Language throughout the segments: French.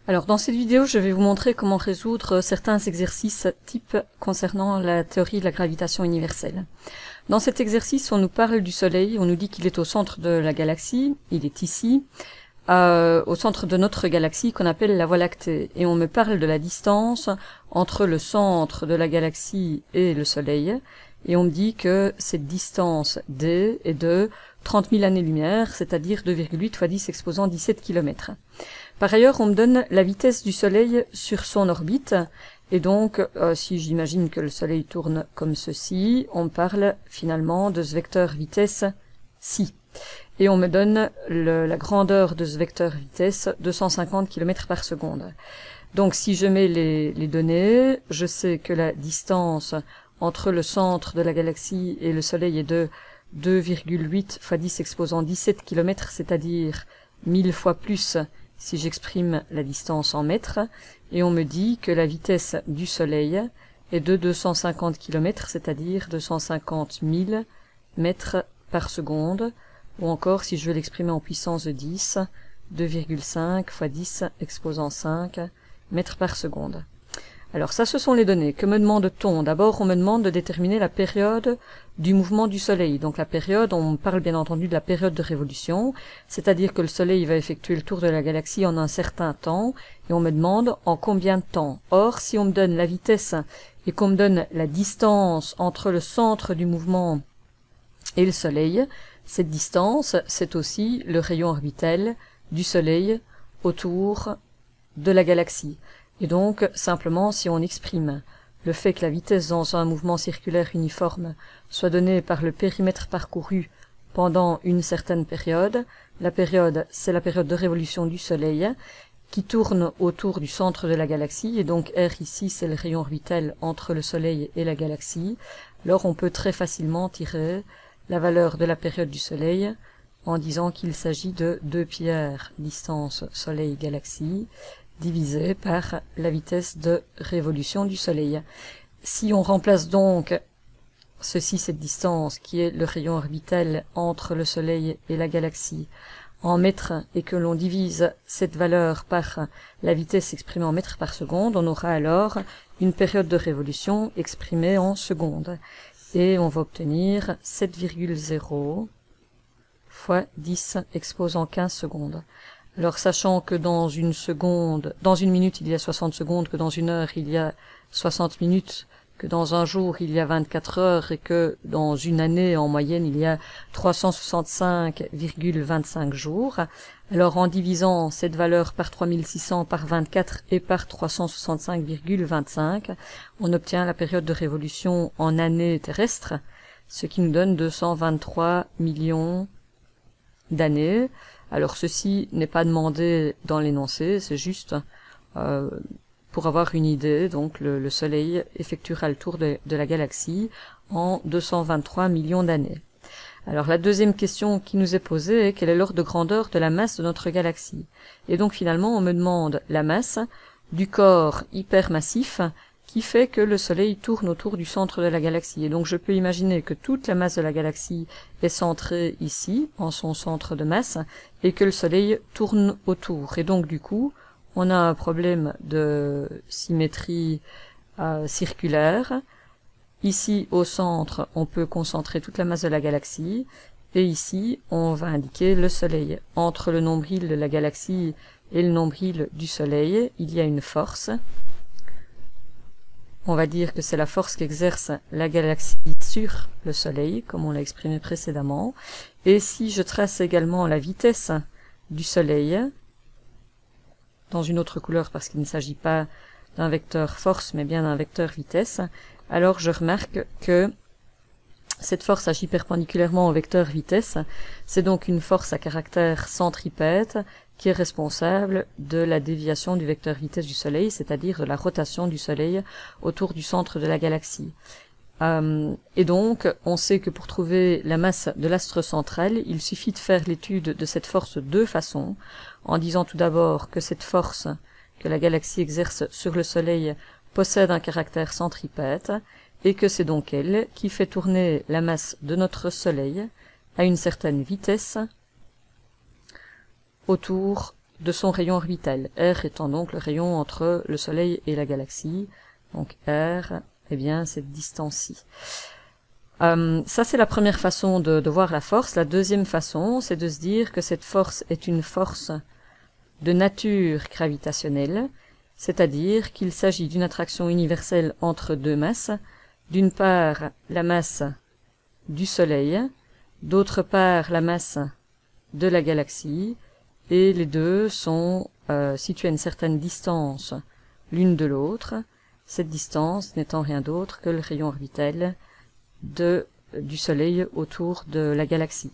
Alors dans cette vidéo, je vais vous montrer comment résoudre certains exercices types concernant la théorie de la gravitation universelle. Dans cet exercice, on nous parle du Soleil, on nous dit qu'il est au centre de la galaxie, il est ici, au centre de notre galaxie qu'on appelle la Voie lactée, et on me parle de la distance entre le centre de la galaxie et le Soleil, et on me dit que cette distance d est de 30 000 années-lumière, c'est-à-dire 2,8 fois 10 exposant 17 km. Par ailleurs, on me donne la vitesse du Soleil sur son orbite, et donc, si j'imagine que le Soleil tourne comme ceci, on parle finalement de ce vecteur vitesse ci. Et on me donne la grandeur de ce vecteur vitesse, 250 km par seconde. Donc si je mets les données, je sais que la distance entre le centre de la galaxie et le Soleil est de 2,8 fois 10 exposant 17 km, c'est-à-dire 1000 fois plus si j'exprime la distance en mètres, et on me dit que la vitesse du Soleil est de 250 km, c'est-à-dire 250 000 mètres par seconde, ou encore, si je veux l'exprimer en puissance de 10, 2,5 fois 10 exposant 5 mètres par seconde. Alors ça, ce sont les données. Que me demande-t-on? D'abord, on me demande de déterminer la période du mouvement du Soleil. Donc la période, on parle bien entendu de la période de révolution, c'est-à-dire que le Soleil va effectuer le tour de la galaxie en un certain temps, et on me demande en combien de temps. Or, si on me donne la vitesse et qu'on me donne la distance entre le centre du mouvement et le Soleil, cette distance, c'est aussi le rayon orbital du Soleil autour de la galaxie. Et donc, simplement, si on exprime le fait que la vitesse dans un mouvement circulaire uniforme soit donnée par le périmètre parcouru pendant une certaine période, la période, c'est la période de révolution du Soleil, qui tourne autour du centre de la galaxie, et donc R ici, c'est le rayon orbital entre le Soleil et la galaxie, alors on peut très facilement tirer la valeur de la période du Soleil en disant qu'il s'agit de 2πr distance Soleil-galaxie, divisé par la vitesse de révolution du Soleil. Si on remplace donc cette distance qui est le rayon orbital entre le Soleil et la galaxie en mètres et que l'on divise cette valeur par la vitesse exprimée en mètres par seconde, on aura alors une période de révolution exprimée en secondes. Et on va obtenir 7,0 fois 10 exposant 15 secondes. Alors, sachant que dans une minute, il y a 60 secondes, que dans une heure, il y a 60 minutes, que dans un jour, il y a 24 heures, et que dans une année, en moyenne, il y a 365,25 jours. Alors, en divisant cette valeur par 3600, par 24 et par 365,25, on obtient la période de révolution en années terrestres, ce qui nous donne 223 millions d'années. Alors ceci n'est pas demandé dans l'énoncé, c'est juste pour avoir une idée. Donc le Soleil effectuera le tour de la galaxie en 223 millions d'années. Alors la deuxième question qui nous est posée est quelle est l'ordre de grandeur de la masse de notre galaxie. Et donc finalement on me demande la masse du corps hypermassif qui fait que le Soleil tourne autour du centre de la galaxie. Et donc je peux imaginer que toute la masse de la galaxie est centrée ici, en son centre de masse, et que le Soleil tourne autour. Et donc du coup, on a un problème de symétrie circulaire. Ici, au centre, on peut concentrer toute la masse de la galaxie, et ici, on va indiquer le Soleil. Entre le nombril de la galaxie et le nombril du Soleil, il y a une force. On va dire que c'est la force qu'exerce la galaxie sur le Soleil, comme on l'a exprimé précédemment. Et si je trace également la vitesse du Soleil, dans une autre couleur parce qu'il ne s'agit pas d'un vecteur force, mais bien d'un vecteur vitesse, alors je remarque que cette force agit perpendiculairement au vecteur vitesse. C'est donc une force à caractère centripète qui est responsable de la déviation du vecteur vitesse du Soleil, c'est-à-dire de la rotation du Soleil autour du centre de la galaxie. Et donc, on sait que pour trouver la masse de l'astre central, il suffit de faire l'étude de cette force de deux façons, en disant tout d'abord que cette force que la galaxie exerce sur le Soleil possède un caractère centripète, et que c'est donc elle qui fait tourner la masse de notre Soleil à une certaine vitesse autour de son rayon orbital, r étant donc le rayon entre le Soleil et la galaxie. Donc r, eh bien, cette distance-ci. Ça, c'est la première façon de voir la force. La deuxième façon, c'est de se dire que cette force est une force de nature gravitationnelle, c'est-à-dire qu'il s'agit d'une attraction universelle entre deux masses, d'une part la masse du Soleil, d'autre part la masse de la galaxie, et les deux sont situés à une certaine distance l'une de l'autre, cette distance n'étant rien d'autre que le rayon orbital du Soleil autour de la galaxie.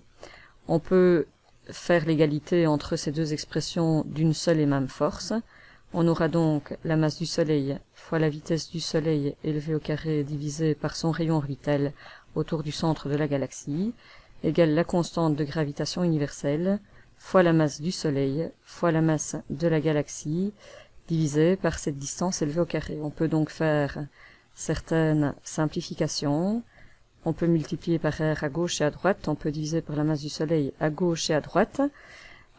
On peut faire l'égalité entre ces deux expressions d'une seule et même force. On aura donc la masse du Soleil fois la vitesse du Soleil élevée au carré divisée par son rayon orbital autour du centre de la galaxie, égale la constante de gravitation universelle fois la masse du Soleil fois la masse de la galaxie divisée par cette distance élevée au carré. On peut donc faire certaines simplifications. On peut multiplier par r à gauche et à droite, on peut diviser par la masse du Soleil à gauche et à droite.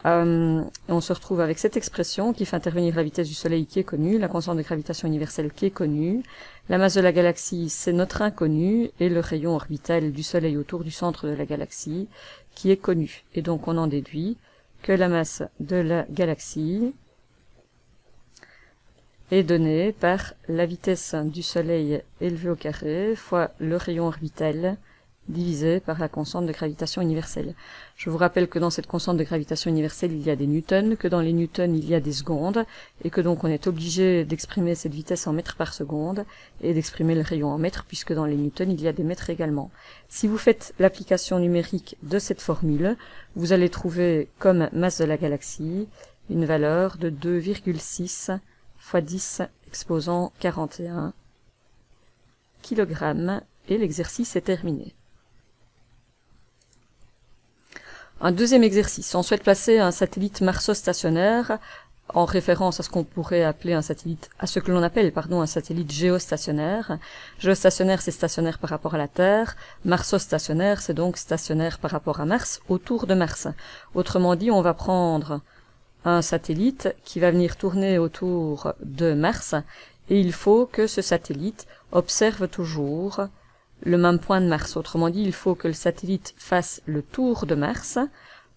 Et on se retrouve avec cette expression qui fait intervenir la vitesse du Soleil qui est connue, la constante de gravitation universelle qui est connue, la masse de la galaxie c'est notre inconnu, et le rayon orbital du Soleil autour du centre de la galaxie qui est connu. Et donc on en déduit que la masse de la galaxie est donnée par la vitesse du Soleil élevée au carré fois le rayon orbital divisé par la constante de gravitation universelle. Je vous rappelle que dans cette constante de gravitation universelle, il y a des newtons, que dans les newtons, il y a des secondes, et que donc on est obligé d'exprimer cette vitesse en mètres par seconde, et d'exprimer le rayon en mètres, puisque dans les newtons, il y a des mètres également. Si vous faites l'application numérique de cette formule, vous allez trouver comme masse de la galaxie une valeur de 2,6 fois 10 exposant 41 kg, et l'exercice est terminé. Un deuxième exercice. On souhaite placer un satellite marsostationnaire en référence à ce qu'on pourrait appeler un satellite, à ce que l'on appelle, un satellite géostationnaire. Géostationnaire, c'est stationnaire par rapport à la Terre. Marsostationnaire, c'est donc stationnaire par rapport à Mars, autour de Mars. Autrement dit, on va prendre un satellite qui va venir tourner autour de Mars, et il faut que ce satellite observe toujours le même point de Mars. Autrement dit, il faut que le satellite fasse le tour de Mars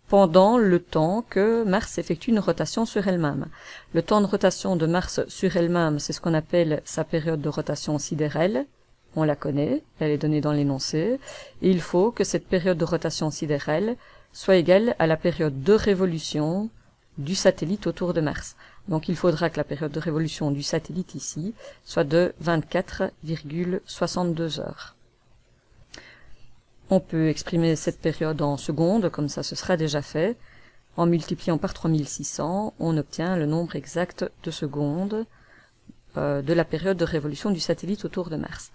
pendant le temps que Mars effectue une rotation sur elle-même. Le temps de rotation de Mars sur elle-même, c'est ce qu'on appelle sa période de rotation sidérale. On la connaît, elle est donnée dans l'énoncé, et il faut que cette période de rotation sidérale soit égale à la période de révolution du satellite autour de Mars. Donc il faudra que la période de révolution du satellite ici soit de 24,62 heures. On peut exprimer cette période en secondes, comme ça ce sera déjà fait. En multipliant par 3600, on obtient le nombre exact de secondes de la période de révolution du satellite autour de Mars.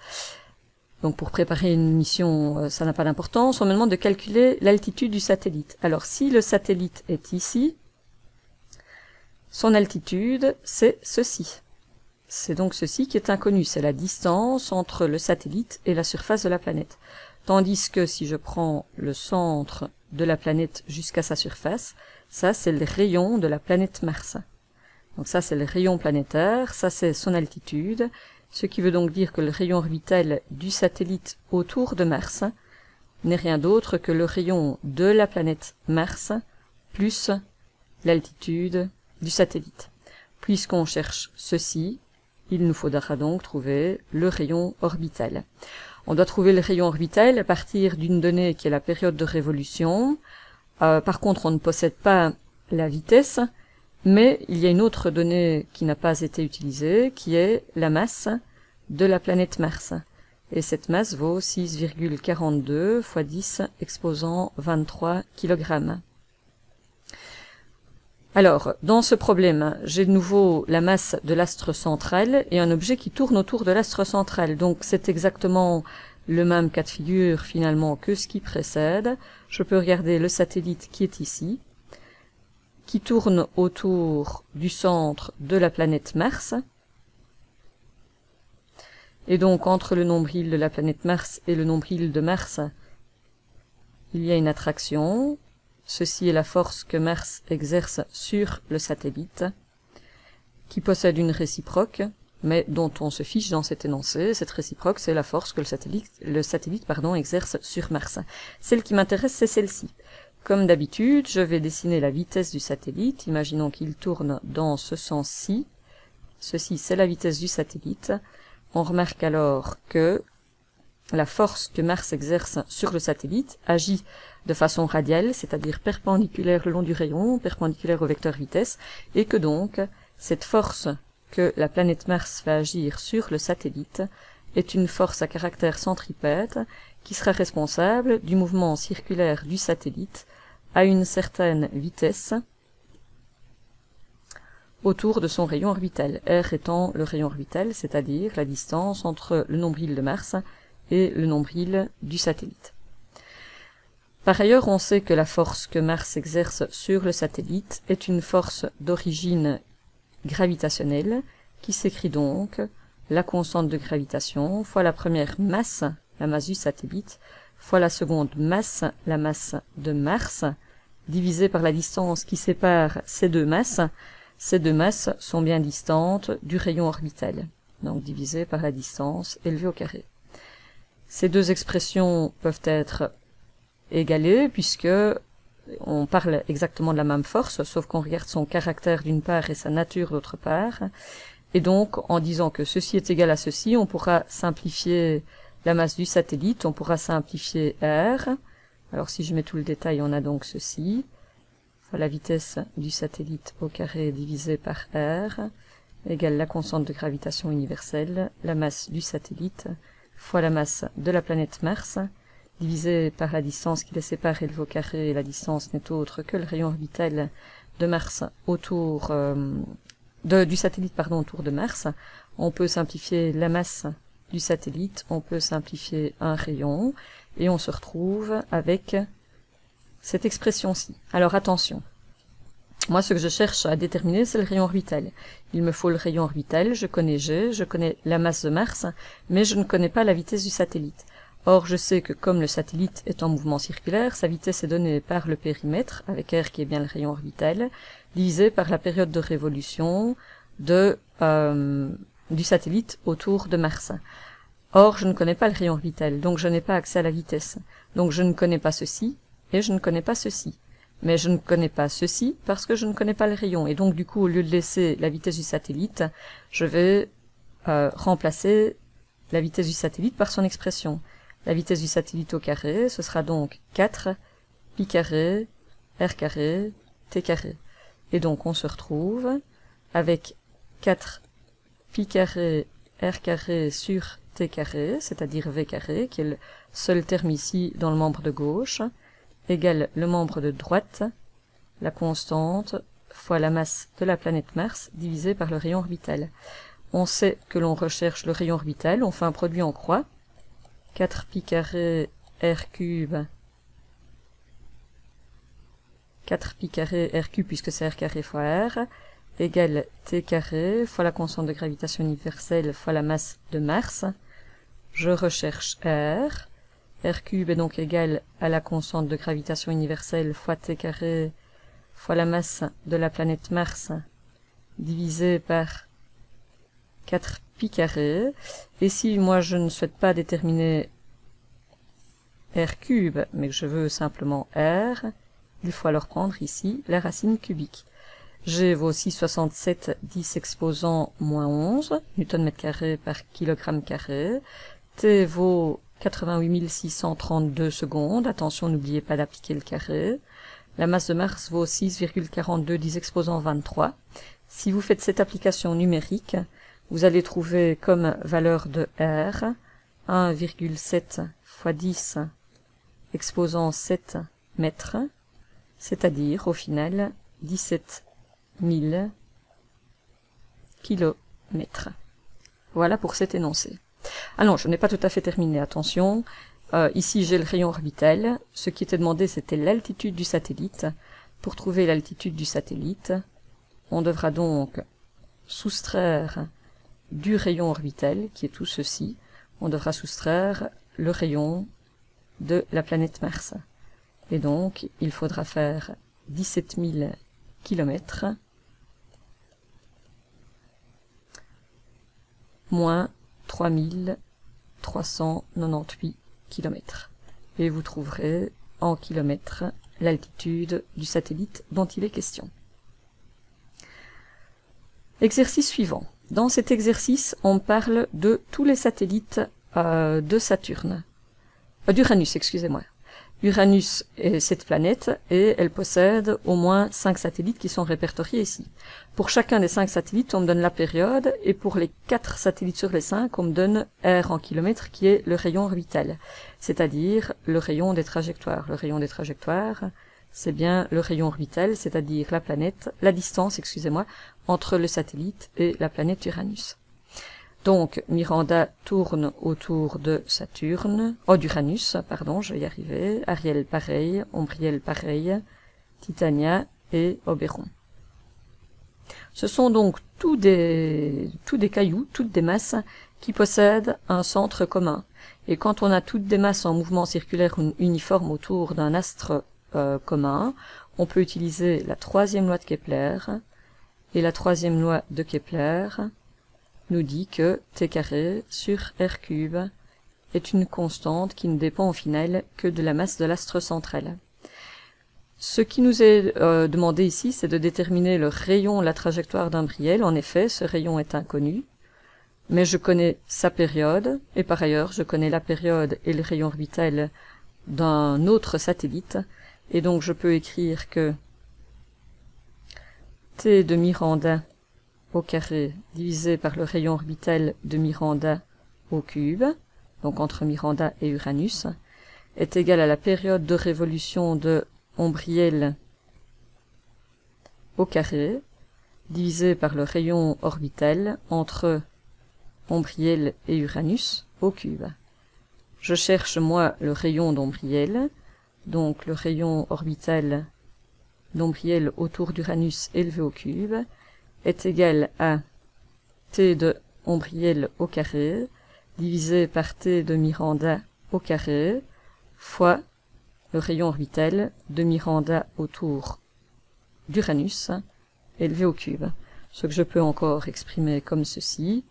Donc pour préparer une mission, ça n'a pas d'importance. On me demande de calculer l'altitude du satellite. Alors si le satellite est ici, son altitude, c'est ceci. C'est donc ceci qui est inconnu, c'est la distance entre le satellite et la surface de la planète. Tandis que si je prends le centre de la planète jusqu'à sa surface, ça c'est le rayon de la planète Mars. Donc ça c'est le rayon planétaire, ça c'est son altitude, ce qui veut donc dire que le rayon orbital du satellite autour de Mars n'est rien d'autre que le rayon de la planète Mars plus l'altitude du satellite. Puisqu'on cherche ceci, il nous faudra donc trouver le rayon orbital. On doit trouver le rayon orbital à partir d'une donnée qui est la période de révolution. Par contre, on ne possède pas la vitesse, mais il y a une autre donnée qui n'a pas été utilisée, qui est la masse de la planète Mars. Et cette masse vaut 6,42 fois 10 exposant 23 kg. Alors, dans ce problème, j'ai de nouveau la masse de l'astre central et un objet qui tourne autour de l'astre central. Donc c'est exactement le même cas de figure finalement que ce qui précède. Je peux regarder le satellite qui est ici, qui tourne autour du centre de la planète Mars. Et donc entre le nombril de la planète Mars et le nombril de Mars, il y a une attraction. ceci est la force que Mars exerce sur le satellite, qui possède une réciproque, mais dont on se fiche dans cet énoncé. Cette réciproque, c'est la force que le satellite exerce sur Mars. Celle qui m'intéresse, c'est celle-ci. Comme d'habitude, je vais dessiner la vitesse du satellite. Imaginons qu'il tourne dans ce sens-ci. Ceci, c'est la vitesse du satellite. On remarque alors que la force que Mars exerce sur le satellite agit de façon radiale, c'est-à-dire perpendiculaire le long du rayon, perpendiculaire au vecteur vitesse, et que donc, cette force que la planète Mars fait agir sur le satellite est une force à caractère centripète qui sera responsable du mouvement circulaire du satellite à une certaine vitesse autour de son rayon orbital, r étant le rayon orbital, c'est-à-dire la distance entre le nombril de Mars et le nombril du satellite. Par ailleurs, on sait que la force que Mars exerce sur le satellite est une force d'origine gravitationnelle, qui s'écrit donc la constante de gravitation fois la première masse, la masse du satellite, fois la seconde masse, la masse de Mars, divisé par la distance qui sépare ces deux masses. Ces deux masses sont bien distantes du rayon orbital, donc divisé par la distance élevée au carré. Ces deux expressions peuvent être égalées puisque on parle exactement de la même force, sauf qu'on regarde son caractère d'une part et sa nature d'autre part. Et donc, en disant que ceci est égal à ceci, on pourra simplifier la masse du satellite, on pourra simplifier R. Alors si je mets tout le détail, on a donc ceci, fois la vitesse du satellite au carré divisé par R, égale la constante de gravitation universelle, la masse du satellite, fois la masse de la planète Mars, divisé par la distance qui les sépare élevée au carré, et la distance n'est autre que le rayon orbital de Mars autour du satellite autour de Mars. On peut simplifier la masse du satellite, on peut simplifier un rayon, et on se retrouve avec cette expression-ci. Alors attention, moi ce que je cherche à déterminer, c'est le rayon orbital. Il me faut le rayon orbital, je connais G, je connais la masse de Mars, mais je ne connais pas la vitesse du satellite. Or, je sais que comme le satellite est en mouvement circulaire, sa vitesse est donnée par le périmètre, avec R qui est bien le rayon orbital, divisé par la période de révolution du satellite autour de Mars. Or, je ne connais pas le rayon orbital, donc je n'ai pas accès à la vitesse. Donc je ne connais pas ceci, et je ne connais pas ceci. Mais je ne connais pas ceci parce que je ne connais pas le rayon. Et donc du coup, au lieu de laisser la vitesse du satellite, je vais remplacer la vitesse du satellite par son expression. La vitesse du satellite au carré, ce sera donc 4 pi carré, r carré, t carré. Et donc on se retrouve avec 4 pi carré, r carré sur t carré, c'est-à-dire v carré, qui est le seul terme ici dans le membre de gauche, égale le membre de droite, la constante, fois la masse de la planète Mars, divisé par le rayon orbital. On sait que l'on recherche le rayon orbital, on fait un produit en croix, 4 pi carré r cube, 4 pi carré r cube puisque c'est r carré fois r, égale t carré fois la constante de gravitation universelle fois la masse de Mars. Je recherche r. R cube est donc égal à la constante de gravitation universelle fois t carré fois la masse de la planète Mars divisé par 4 pi carré. Et si moi je ne souhaite pas déterminer r cube, mais que je veux simplement r, il faut alors prendre ici la racine cubique. G vaut aussi 67,10 exposant moins 11 newton mètre carré par kilogramme carré. T vaut 88 632 secondes. Attention, n'oubliez pas d'appliquer le carré. La masse de Mars vaut 6,42 10 exposant 23. Si vous faites cette application numérique, vous allez trouver comme valeur de R 1,7 fois 10 exposant 7 mètres, c'est-à-dire au final 17 000 kilomètres. Voilà pour cet énoncé. Ah non, je n'ai pas tout à fait terminé, attention. Ici j'ai le rayon orbital. Ce qui était demandé, c'était l'altitude du satellite. Pour trouver l'altitude du satellite, on devra donc soustraire du rayon orbital, qui est tout ceci, on devra soustraire le rayon de la planète Mars. Et donc, il faudra faire 17 000 km moins 3398 km. Et vous trouverez en kilomètres l'altitude du satellite dont il est question. Exercice suivant. Dans cet exercice, on parle de tous les satellites de Saturne. D'Uranus, excusez-moi. Uranus est cette planète et elle possède au moins 5 satellites qui sont répertoriés ici. Pour chacun des 5 satellites, on me donne la période et pour les 4 satellites sur les 5, on me donne R en kilomètres qui est le rayon orbital, c'est-à-dire le rayon des trajectoires. Le rayon des trajectoires, c'est bien le rayon orbital, c'est-à-dire la planète, la distance, excusez-moi, entre le satellite et la planète Uranus. Donc, Miranda tourne autour de Saturne, d'Uranus, pardon, je vais y arriver, Ariel pareil, Ombriel pareil, Titania et Oberon. Ce sont donc tous des cailloux, toutes des masses qui possèdent un centre commun. Et quand on a toutes des masses en mouvement circulaire uniforme autour d'un astre commun, on peut utiliser la troisième loi de Kepler, et la troisième loi de Kepler nous dit que t carré sur r cube est une constante qui ne dépend au final que de la masse de l'astre central. Ce qui nous est demandé ici, c'est de déterminer le rayon, la trajectoire d'un Brielle. En effet, ce rayon est inconnu, mais je connais sa période, et par ailleurs, je connais la période et le rayon orbital d'un autre satellite, et donc je peux écrire que t de Miranda au carré divisé par le rayon orbital de Miranda au cube, donc entre Miranda et Uranus, est égal à la période de révolution de Ombriel au carré, divisé par le rayon orbital entre Ombriel et Uranus au cube. Je cherche, moi, le rayon d'Ombriel, donc le rayon orbital d'Ombriel autour d'Uranus élevé au cube, est égal à t de Ombriel au carré, divisé par t de Miranda au carré, fois le rayon orbital de Miranda autour d'Uranus, élevé au cube. Ce que je peux encore exprimer comme ceci,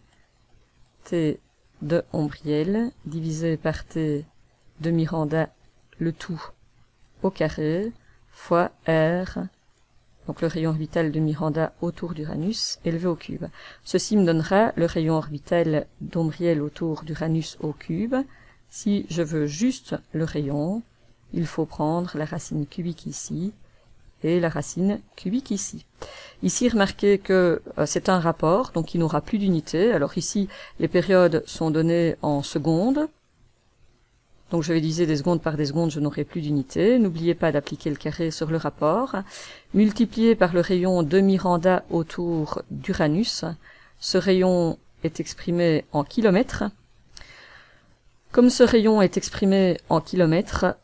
t de Ombriel, divisé par t de Miranda, le tout au carré, fois r, donc le rayon orbital de Miranda autour d'Uranus, élevé au cube. Ceci me donnera le rayon orbital d'Ombriel autour d'Uranus au cube. Si je veux juste le rayon, il faut prendre la racine cubique ici et la racine cubique ici. Ici, remarquez que c'est un rapport, donc il n'aura plus d'unité. Alors ici, les périodes sont données en secondes. Donc je vais diviser des secondes par des secondes, je n'aurai plus d'unité. N'oubliez pas d'appliquer le carré sur le rapport. Multiplié par le rayon de Miranda autour d'Uranus, ce rayon est exprimé en kilomètres. Comme ce rayon est exprimé en kilomètres,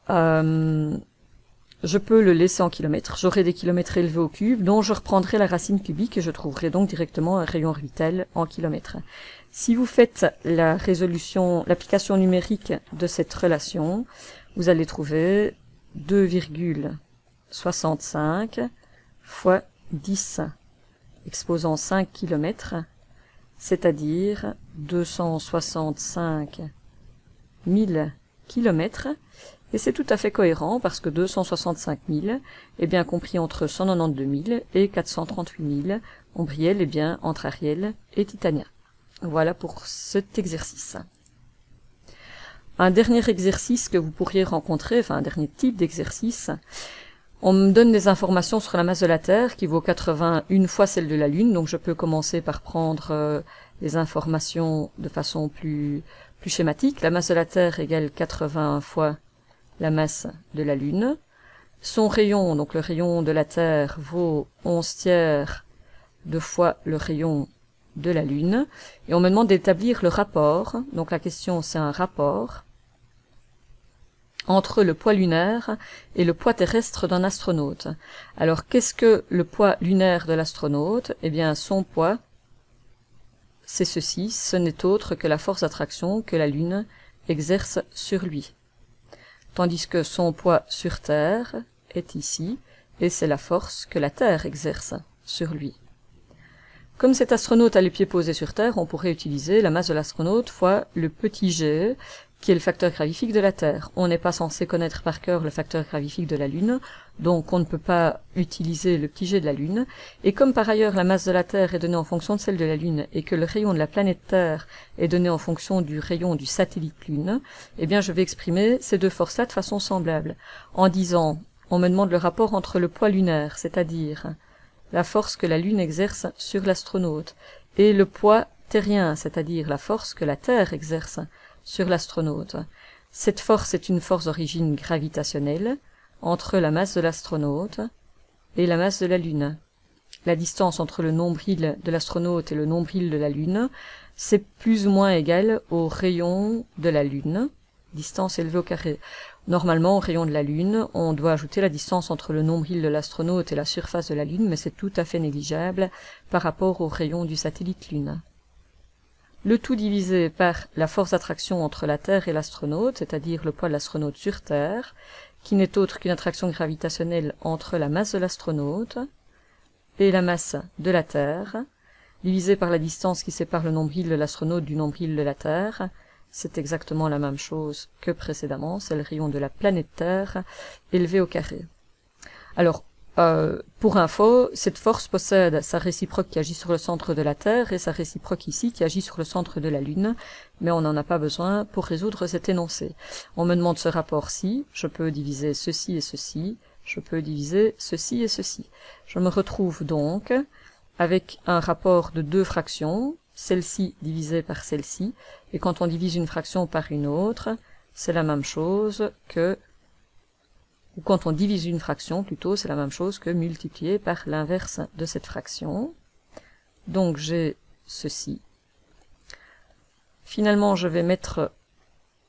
je peux le laisser en kilomètres. J'aurai des kilomètres élevés au cube, dont je reprendrai la racine cubique et je trouverai donc directement un rayon orbital en kilomètres. Si vous faites la résolution, l'application numérique de cette relation, vous allez trouver 2,65 fois 10 exposant 5 km, c'est-à-dire 265 000 km. Et c'est tout à fait cohérent parce que 265 000 est bien compris entre 192 000 et 438 000. Ombriel est bien entre Ariel et Titania. Voilà pour cet exercice. Un dernier exercice que vous pourriez rencontrer, enfin un dernier type d'exercice, on me donne des informations sur la masse de la Terre qui vaut 81 fois celle de la Lune, donc je peux commencer par prendre les informations de façon plus schématique. La masse de la Terre égale 81 fois la masse de la Lune. Son rayon, donc le rayon de la Terre, vaut 11 tiers de fois le rayon de la Lune, et on me demande d'établir le rapport, donc la question c'est un rapport, entre le poids lunaire et le poids terrestre d'un astronaute. Alors qu'est-ce que le poids lunaire de l'astronaute? Eh bien son poids, c'est ceci, ce n'est autre que la force d'attraction que la Lune exerce sur lui. tandis que son poids sur Terre est ici, et c'est la force que la Terre exerce sur lui. Comme cet astronaute a les pieds posés sur Terre, on pourrait utiliser la masse de l'astronaute fois le petit g, qui est le facteur gravifique de la Terre. On n'est pas censé connaître par cœur le facteur gravifique de la Lune, donc on ne peut pas utiliser le petit g de la Lune. Et comme par ailleurs la masse de la Terre est donnée en fonction de celle de la Lune, et que le rayon de la planète Terre est donné en fonction du rayon du satellite Lune, eh bien je vais exprimer ces deux forces-là de façon semblable, en disant, on me demande le rapport entre le poids lunaire, c'est-à-dire la force que la Lune exerce sur l'astronaute, et le poids terrien, c'est-à-dire la force que la Terre exerce sur l'astronaute. Cette force est une force d'origine gravitationnelle entre la masse de l'astronaute et la masse de la Lune. La distance entre le nombril de l'astronaute et le nombril de la Lune, c'est plus ou moins égal au rayon de la Lune, distance élevée au carré. Normalement, au rayon de la Lune, on doit ajouter la distance entre le nombril de l'astronaute et la surface de la Lune, mais c'est tout à fait négligeable par rapport au rayon du satellite Lune. Le tout divisé par la force d'attraction entre la Terre et l'astronaute, c'est-à-dire le poids de l'astronaute sur Terre, qui n'est autre qu'une attraction gravitationnelle entre la masse de l'astronaute et la masse de la Terre, divisé par la distance qui sépare le nombril de l'astronaute du nombril de la Terre. C'est exactement la même chose que précédemment, c'est le rayon de la planète Terre élevé au carré. Alors, pour info, cette force possède sa réciproque qui agit sur le centre de la Terre et sa réciproque ici qui agit sur le centre de la Lune, mais on n'en a pas besoin pour résoudre cet énoncé. On me demande ce rapport-ci, je peux diviser ceci et ceci, je peux diviser ceci et ceci. Je me retrouve donc avec un rapport de deux fractions, celle-ci divisée par celle-ci, et quand on divise une fraction par une autre, c'est la même chose que, ou quand on divise une fraction plutôt, c'est la même chose que multiplier par l'inverse de cette fraction. Donc j'ai ceci. Finalement, je vais mettre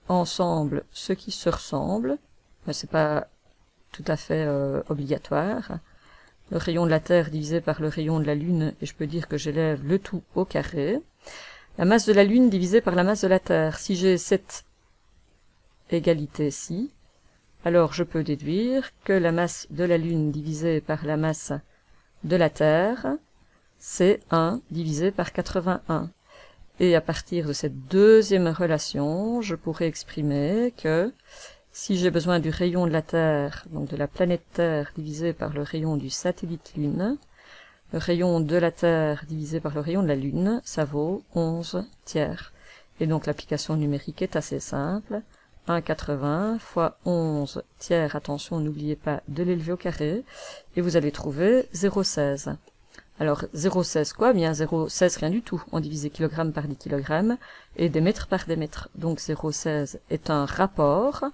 ensemble ce qui se ressemble, mais c'est pas tout à fait obligatoire. Le rayon de la Terre divisé par le rayon de la Lune, et je peux dire que j'élève le tout au carré. La masse de la Lune divisée par la masse de la Terre. Si j'ai cette égalité-ci, alors je peux déduire que la masse de la Lune divisée par la masse de la Terre, c'est 1 divisé par 81. Et à partir de cette deuxième relation, je pourrais exprimer que si j'ai besoin du rayon de la Terre, donc de la planète Terre divisé par le rayon du satellite Lune, le rayon de la Terre divisé par le rayon de la Lune, ça vaut 11 tiers. Et donc l'application numérique est assez simple. 1,80 fois 11 tiers, attention, n'oubliez pas de l'élever au carré, et vous allez trouver 0,16. Alors 0,16 quoi? Bien 0,16 rien du tout, on divise kg par 10 kg, et des mètres par des mètres. Donc 0,16 est un rapport.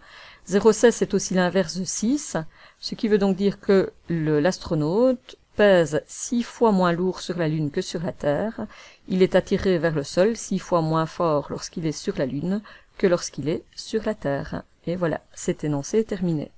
0,16 c'est aussi l'inverse de 6, ce qui veut donc dire que l'astronaute pèse 6 fois moins lourd sur la Lune que sur la Terre. Il est attiré vers le sol 6 fois moins fort lorsqu'il est sur la Lune que lorsqu'il est sur la Terre. Et voilà, cet énoncé est terminé.